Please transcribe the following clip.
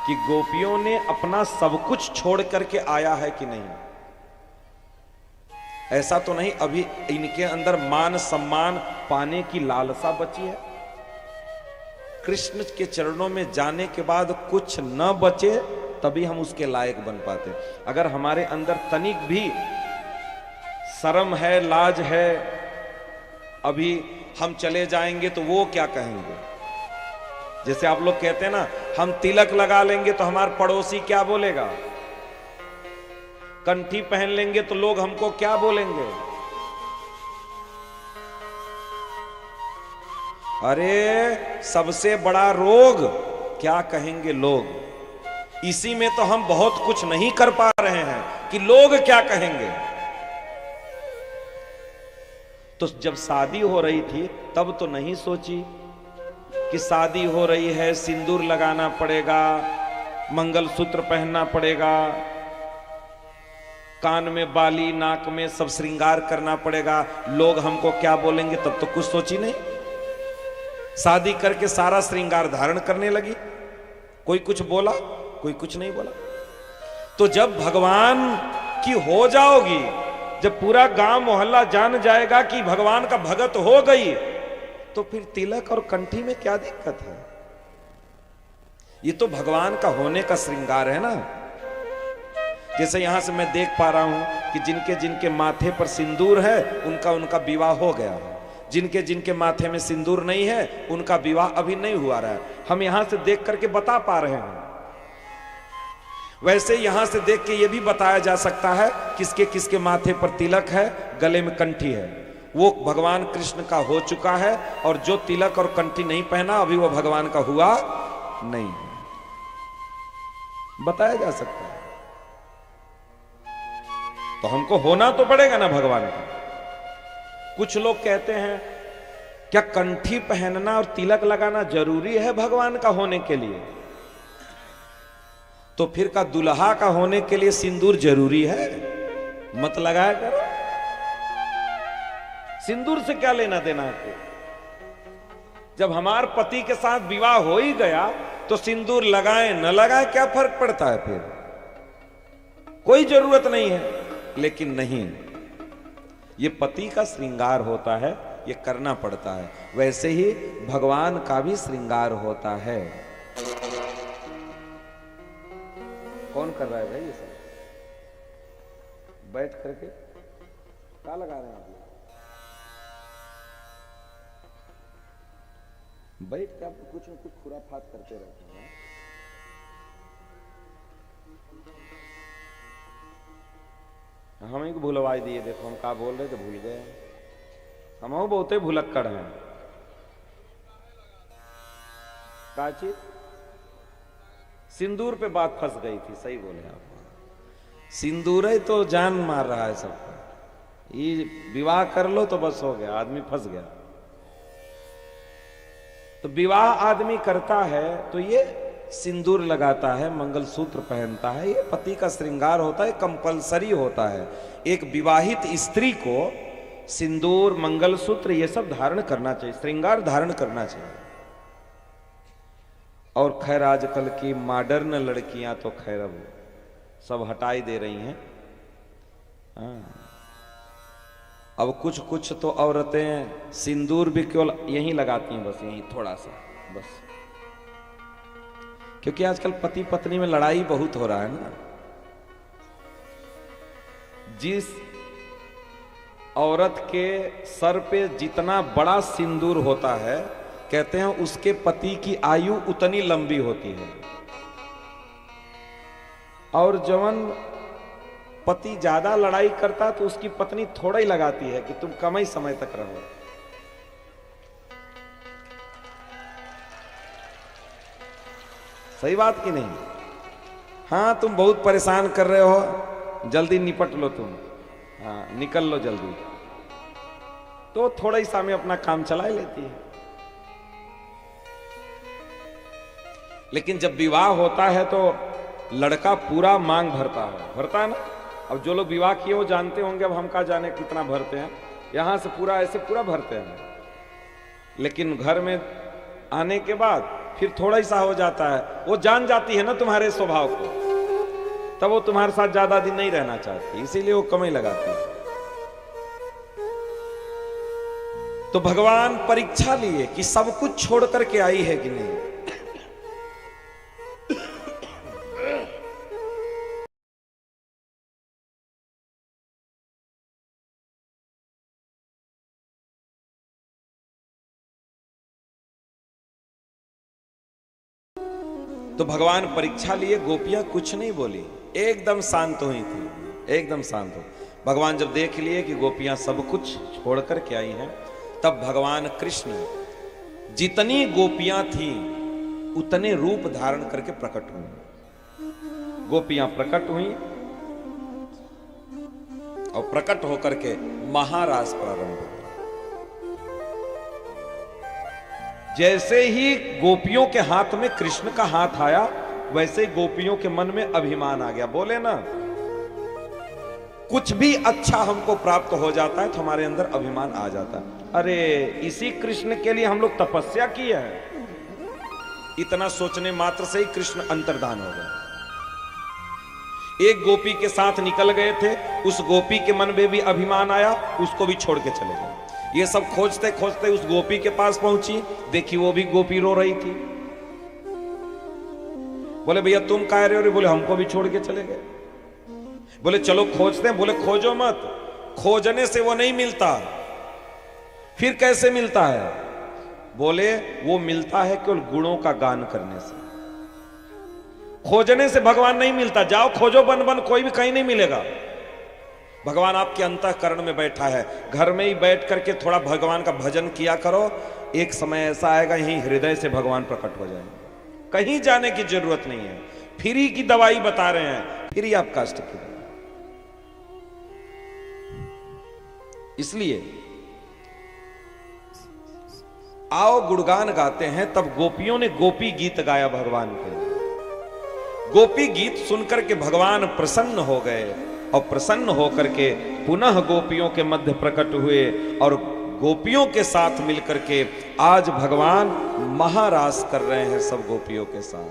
कि गोपियों ने अपना सब कुछ छोड़ करके आया है कि नहीं। ऐसा तो नहीं अभी इनके अंदर मान सम्मान पाने की लालसा बची है। कृष्ण के चरणों में जाने के बाद कुछ न बचे तभी हम उसके लायक बन पाते। अगर हमारे अंदर तनिक भी शर्म है, लाज है, अभी हम चले जाएंगे तो वो क्या कहेंगे। जैसे आप लोग कहते हैं ना, हम तिलक लगा लेंगे तो हमारा पड़ोसी क्या बोलेगा, कंठी पहन लेंगे तो लोग हमको क्या बोलेंगे। अरे सबसे बड़ा रोग क्या कहेंगे लोग, इसी में तो हम बहुत कुछ नहीं कर पा रहे हैं कि लोग क्या कहेंगे। तो जब शादी हो रही थी तब तो नहीं सोची कि शादी हो रही है, सिंदूर लगाना पड़ेगा, मंगलसूत्र पहनना पड़ेगा, कान में बाली, नाक में सब श्रृंगार करना पड़ेगा, लोग हमको क्या बोलेंगे, तब तो कुछ सोची नहीं। शादी करके सारा श्रृंगार धारण करने लगी, कोई कुछ बोला, कोई कुछ नहीं बोला। तो जब भगवान की हो जाओगी, जब पूरा गांव मोहल्ला जान जाएगा कि भगवान का भगत हो गई, तो फिर तिलक और कंठी में क्या दिक्कत है। ये तो भगवान का होने का श्रृंगार है ना। जैसे यहां से मैं देख पा रहा हूं कि जिनके जिनके माथे पर सिंदूर है उनका उनका विवाह हो गया है, जिनके जिनके माथे में सिंदूर नहीं है उनका विवाह अभी नहीं हुआ रहा है। हम यहां से देख करके बता पा रहे हैं। वैसे यहां से देख के यह भी बताया जा सकता है किसके किसके माथे पर तिलक है, गले में कंठी है, वो भगवान कृष्ण का हो चुका है, और जो तिलक और कंठी नहीं पहना अभी वो भगवान का हुआ नहीं, बताया जा सकता है। तो हमको होना तो पड़ेगा ना भगवान का। कुछ लोग कहते हैं क्या कंठी पहनना और तिलक लगाना जरूरी है भगवान का होने के लिए। तो फिर का दुल्हा का होने के लिए सिंदूर जरूरी है, मत लगाया करो। सिंदूर से क्या लेना देना है। जब हमार पति के साथ विवाह हो ही गया तो सिंदूर लगाए न लगाए क्या फर्क पड़ता है, फिर कोई जरूरत नहीं है। लेकिन नहीं, ये पति का श्रृंगार होता है, ये करना पड़ता है। वैसे ही भगवान का भी श्रृंगार होता है। कौन कर रहा है भाई ये सब, बैठ करके क्या लगा रहे हैं आप? बैठ के आप कुछ न कुछ खुराफात करते रहते हैं। हमें को भुलवाई दिए, देखो हम क्या बोल रहे थे भूल गए। हम बहुते भुलक्कड़ हैं। क्या चीज? सिंदूर पे बात फंस गई थी, सही बोले आप। सिंदूर ही तो जान मार रहा है सबको। ये विवाह कर लो तो बस हो गया, आदमी फंस गया। तो विवाह आदमी करता है तो ये सिंदूर लगाता है, मंगलसूत्र पहनता है, ये पति का श्रृंगार होता है, कंपलसरी होता है। एक विवाहित स्त्री को सिंदूर, मंगलसूत्र ये सब धारण करना चाहिए, श्रृंगार धारण करना चाहिए। और खैर आजकल की मॉडर्न लड़कियां तो खैर अब सब हटाई दे रही हैं। अब कुछ कुछ तो औरतें सिंदूर भी केवल यहीं लगाती हैं, बस यहीं थोड़ा सा बस, क्योंकि आजकल पति पत्नी में लड़ाई बहुत हो रहा है ना। जिस औरत के सर पे जितना बड़ा सिंदूर होता है, कहते हैं उसके पति की आयु उतनी लंबी होती है। और जवन पति ज्यादा लड़ाई करता तो उसकी पत्नी थोड़ा ही लगाती है कि तुम कम ही समय तक रहो। सही बात की नहीं? हाँ, तुम बहुत परेशान कर रहे हो, जल्दी निपट लो तुम, हाँ निकल लो जल्दी, तो थोड़ा ही समय अपना काम चला लेती है। लेकिन जब विवाह होता है तो लड़का पूरा मांग भरता है ना। अब जो लोग विवाह किए वो जानते होंगे, अब हम क्या जाने कितना भरते हैं, यहां से पूरा ऐसे पूरा भरते हैं। लेकिन घर में आने के बाद फिर थोड़ा ही सा हो जाता है। वो जान जाती है ना तुम्हारे स्वभाव को, तब वो तुम्हारे साथ ज्यादा दिन नहीं रहना चाहती, इसीलिए वो कम ही लगाती है। तो भगवान परीक्षा लिए कि सब कुछ छोड़ करके आई है कि नहीं। तो भगवान परीक्षा लिए, गोपियां कुछ नहीं बोली, एकदम शांत हुई थी, एकदम शांत हो। भगवान जब देख लिए कि गोपियां सब कुछ छोड़ कर के आई हैं, तब भगवान कृष्ण जितनी गोपियां थी उतने रूप धारण करके प्रकट हुई। गोपियां प्रकट हुई और प्रकट होकर के महारास प्रारंभ हुआ। जैसे ही गोपियों के हाथ में कृष्ण का हाथ आया, वैसे ही गोपियों के मन में अभिमान आ गया। बोले ना, कुछ भी अच्छा हमको प्राप्त हो जाता है तो हमारे अंदर अभिमान आ जाता है। अरे इसी कृष्ण के लिए हम लोग तपस्या की है। इतना सोचने मात्र से ही कृष्ण अंतर्धान हो गए। एक गोपी के साथ निकल गए थे, उस गोपी के मन में भी अभिमान आया, उसको भी छोड़ के चले गए। ये सब खोजते खोजते उस गोपी के पास पहुंची, देखी वो भी गोपी रो रही थी। बोले भैया तुम कह रहे हो? बोले हमको भी छोड़ के चले गए। बोले चलो खोजते हैं। बोले खोजो मत, खोजने से वो नहीं मिलता। फिर कैसे मिलता है? बोले वो मिलता है केवल गुणों का गान करने से। खोजने से भगवान नहीं मिलता। जाओ खोजो बन बन, कोई भी कहीं नहीं मिलेगा। भगवान आपके अंतःकरण में बैठा है। घर में ही बैठ करके थोड़ा भगवान का भजन किया करो, एक समय ऐसा आएगा यहीं हृदय से भगवान प्रकट हो जाएंगे। कहीं जाने की जरूरत नहीं है। फ्री की दवाई बता रहे हैं, फ्री आप कष्ट की। इसलिए आओ गुणगान गाते हैं। तब गोपियों ने गोपी गीत गाया भगवान के। गोपी गीत सुनकर के भगवान प्रसन्न हो गए और प्रसन्न होकर के पुनः गोपियों के मध्य प्रकट हुए और गोपियों के साथ मिलकर के आज भगवान महारास कर रहे हैं सब गोपियों के साथ।